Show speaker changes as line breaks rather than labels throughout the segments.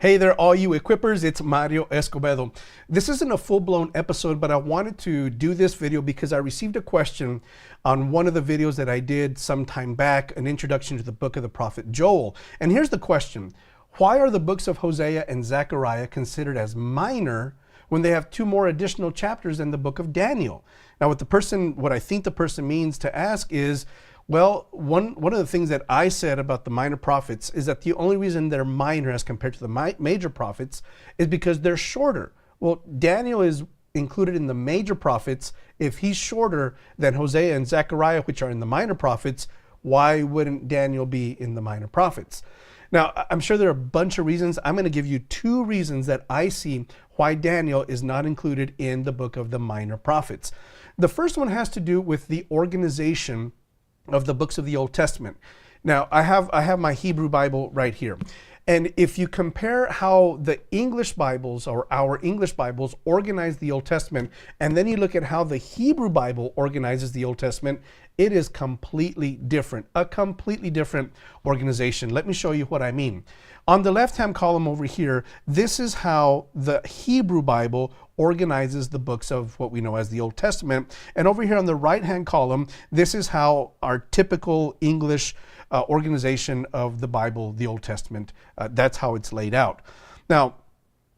Hey there, all you equippers, it's Mario Escobedo. This isn't a full-blown episode, but I wanted to do this video because I received a question on one of the videos that I did some time back, an introduction to the book of the prophet Joel. And here's the question: why are the books of Hosea and Zechariah considered as minor when they have two more additional chapters than the book of Daniel? Now, what I think the person means to ask is, well, one of the things that I said about the minor prophets is that the only reason they're minor as compared to the major prophets is because they're shorter. Well, Daniel is included in the major prophets. If he's shorter than Hosea and Zechariah, which are in the minor prophets, why wouldn't Daniel be in the minor prophets? Now, I'm sure there are a bunch of reasons. I'm going to give you two reasons that I see why Daniel is not included in the book of the minor prophets. The first one has to do with the organization of the books of the Old Testament. Now, I have my Hebrew Bible right here. And if you compare how the English Bibles, or our English Bibles, organize the Old Testament, and then you look at how the Hebrew Bible organizes the Old Testament, it is completely different, a completely different organization. Let me show you what I mean. On the left-hand column over here, this is how the Hebrew Bible organizes the books of what we know as the Old Testament. And over here on the right-hand column, this is how our typical English organization of the Bible, the Old Testament, that's how it's laid out. Now,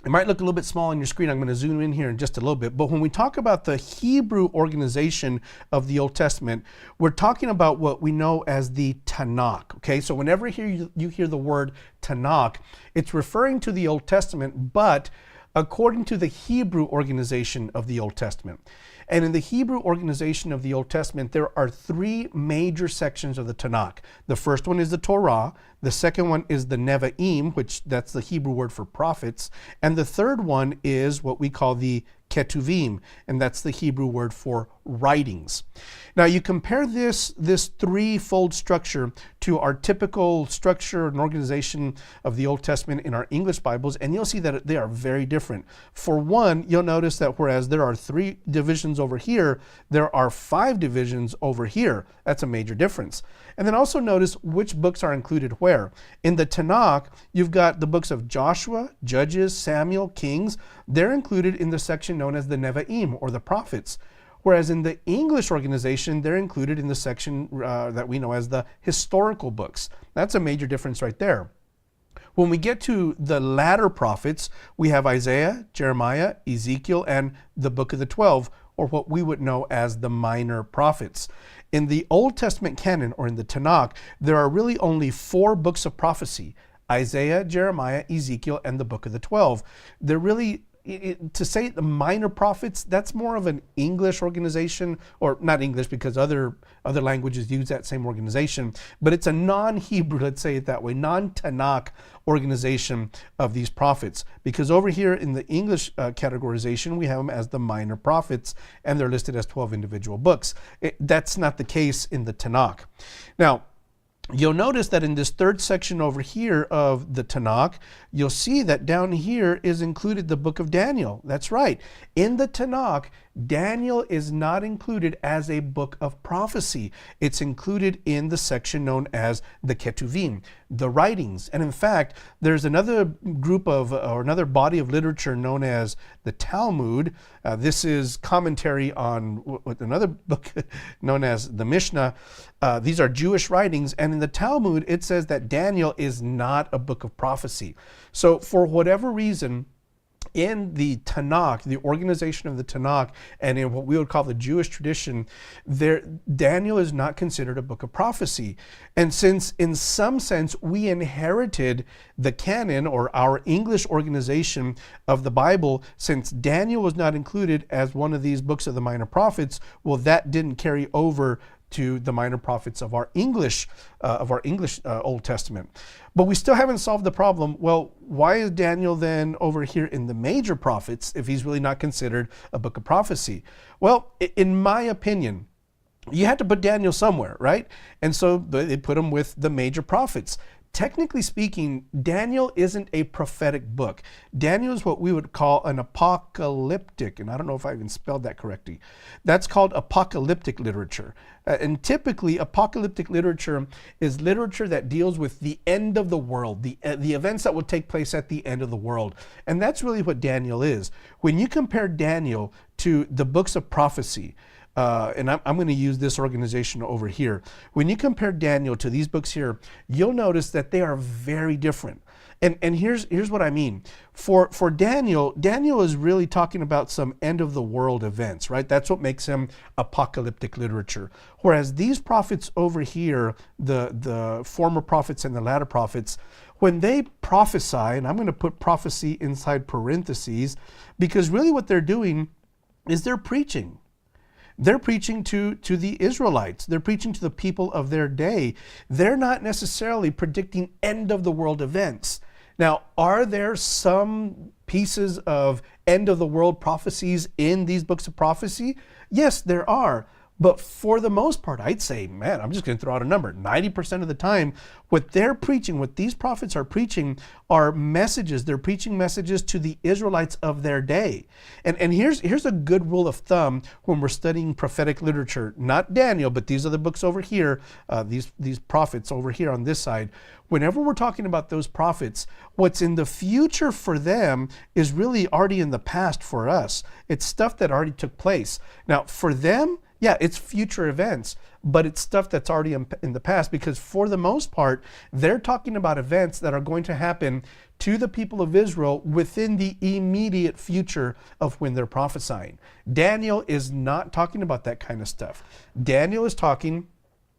it might look a little bit small on your screen. I'm going to zoom in here in just a little bit. But when we talk about the Hebrew organization of the Old Testament, we're talking about what we know as the Tanakh. Okay, so whenever you hear the word Tanakh, it's referring to the Old Testament, but according to the Hebrew organization of the Old Testament. And in the Hebrew organization of the Old Testament, there are three major sections of the Tanakh. The first one is the Torah. The second one is the Nevi'im, which that's the Hebrew word for prophets. And the third one is what we call the Ketuvim, and that's the Hebrew word for writings. Now, you compare this threefold structure to our typical structure and organization of the Old Testament in our English Bibles, and you'll see that they are very different. For one, you'll notice that whereas there are 3 divisions over here, there are 5 divisions over here. That's a major difference. And then also notice which books are included where. In the Tanakh, you've got the books of Joshua, Judges, Samuel, Kings. They're included in the section known as the Nevi'im, or the prophets. Whereas in the English organization, they're included in the section that we know as the historical books. That's a major difference right there. When we get to the latter prophets, we have Isaiah, Jeremiah, Ezekiel, and the book of the 12, or what we would know as the minor prophets. In the Old Testament canon, or in the Tanakh, there are really only 4 books of prophecy: Isaiah, Jeremiah, Ezekiel, and the book of the 12. They're really, to say the minor prophets, that's more of an English organization, or not English because other languages use that same organization, but it's a non-Hebrew, let's say it that way, non-Tanakh organization of these prophets. Because over here in the English categorization, we have them as the minor prophets, and they're listed as 12 individual books. That's not the case in the Tanakh. Now, you'll notice that in this third section over here of the Tanakh, you'll see that down here is included the book of Daniel. That's right. In the Tanakh, Daniel is not included as a book of prophecy. It's included in the section known as the Ketuvim, the writings. And in fact, there's another group of, or another body of literature known as the Talmud. This is commentary on another book known as the Mishnah. These are Jewish writings. And in the Talmud, it says that Daniel is not a book of prophecy. So for whatever reason, in the Tanakh, the organization of the Tanakh, and in what we would call the Jewish tradition, Daniel is not considered a book of prophecy. And since in some sense we inherited the canon, or our English organization of the Bible, since Daniel was not included as one of these books of the minor prophets, well, that didn't carry over to the minor prophets of our English Old Testament. But we still haven't solved the problem. Well, why is Daniel then over here in the major prophets if he's really not considered a book of prophecy? Well, in my opinion, you had to put Daniel somewhere, right? And so they put him with the major prophets. technically speaking, Daniel isn't a prophetic book. Daniel is what we would call an apocalyptic, and I don't know if I even spelled that correctly. That's called apocalyptic literature. And typically, apocalyptic literature is literature that deals with the end of the world, the events that will take place at the end of the world. And that's really what Daniel is. When you compare Daniel to the books of prophecy, and I'm going to use this organization over here. When you compare Daniel to these books here, you'll notice that they are very different. And here's what I mean. For Daniel, Daniel is really talking about some end of the world events, right? That's what makes him apocalyptic literature. Whereas these prophets over here, the former prophets and the latter prophets, when they prophesy, and I'm going to put prophecy inside parentheses, because really what they're doing is they're preaching. They're preaching to the Israelites. They're preaching to the people of their day. They're not necessarily predicting end of the world events. Now, are there some pieces of end of the world prophecies in these books of prophecy? Yes, there are. But for the most part, I'd say, man, I'm just going to throw out a number. 90% of the time, what they're preaching, what these prophets are preaching, are messages. They're preaching messages to the Israelites of their day. And here's a good rule of thumb when we're studying prophetic literature. Not Daniel, but these are the books over here, these prophets over here on this side. Whenever we're talking about those prophets, what's in the future for them is really already in the past for us. It's stuff that already took place. Now, for them, yeah, it's future events, but it's stuff that's already in the past, because for the most part, they're talking about events that are going to happen to the people of Israel within the immediate future of when they're prophesying. Daniel is not talking about that kind of stuff. Daniel is talking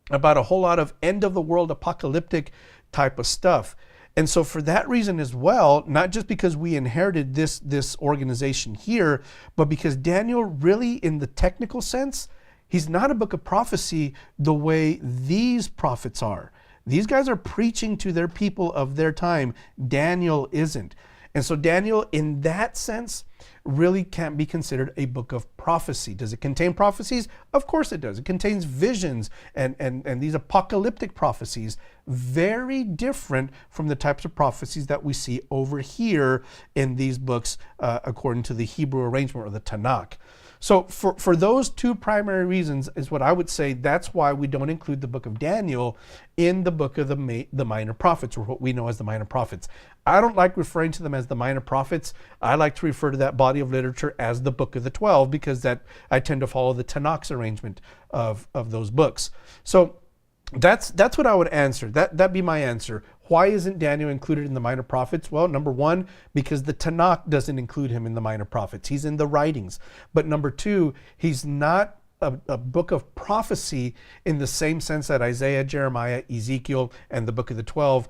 about a whole lot of end of the world apocalyptic type of stuff. And so for that reason as well, not just because we inherited this organization here, but because Daniel really, in the technical sense, he's not a book of prophecy the way these prophets are. These guys are preaching to their people of their time. Daniel isn't. And so Daniel, in that sense, really can't be considered a book of prophecy. Does it contain prophecies? Of course it does. It contains visions and these apocalyptic prophecies, very different from the types of prophecies that we see over here in these books, according to the Hebrew arrangement or the Tanakh. So for those two primary reasons is what I would say, that's why we don't include the book of Daniel in the book of the minor prophets, or what we know as the minor prophets. I don't like referring to them as the minor prophets. I like to refer to that body of literature as the book of the 12, because that I tend to follow the Tanakh's arrangement of those books. So that's what I would answer. That'd be my answer. Why isn't Daniel included in the minor prophets? Well, number one, because the Tanakh doesn't include him in the minor prophets. He's in the writings. But number two, he's not a book of prophecy in the same sense that Isaiah, Jeremiah, Ezekiel, and the book of the 12,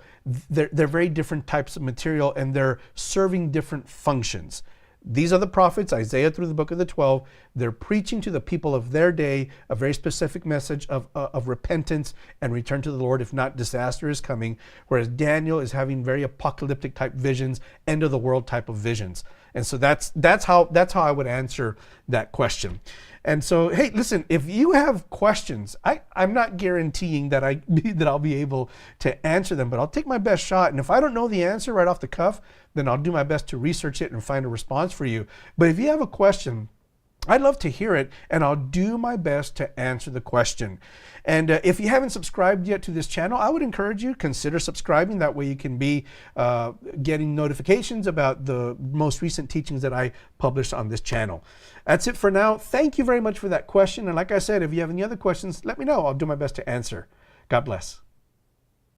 they're very different types of material, and they're serving different functions. These are the prophets, Isaiah through the book of the 12. They're preaching to the people of their day a very specific message of repentance and return to the Lord, if not disaster is coming. Whereas Daniel is having very apocalyptic type visions, end of the world type of visions. And so that's how I would answer that question. And so, hey, listen, if you have questions, I'm not guaranteeing that I'll be able to answer them, but I'll take my best shot. And if I don't know the answer right off the cuff, then I'll do my best to research it and find a response for you. But if you have a question, I'd love to hear it, and I'll do my best to answer the question. And if you haven't subscribed yet to this channel, I would encourage you, consider subscribing. That way you can be getting notifications about the most recent teachings that I publish on this channel. That's it for now. Thank you very much for that question. And like I said, if you have any other questions, let me know. I'll do my best to answer. God bless.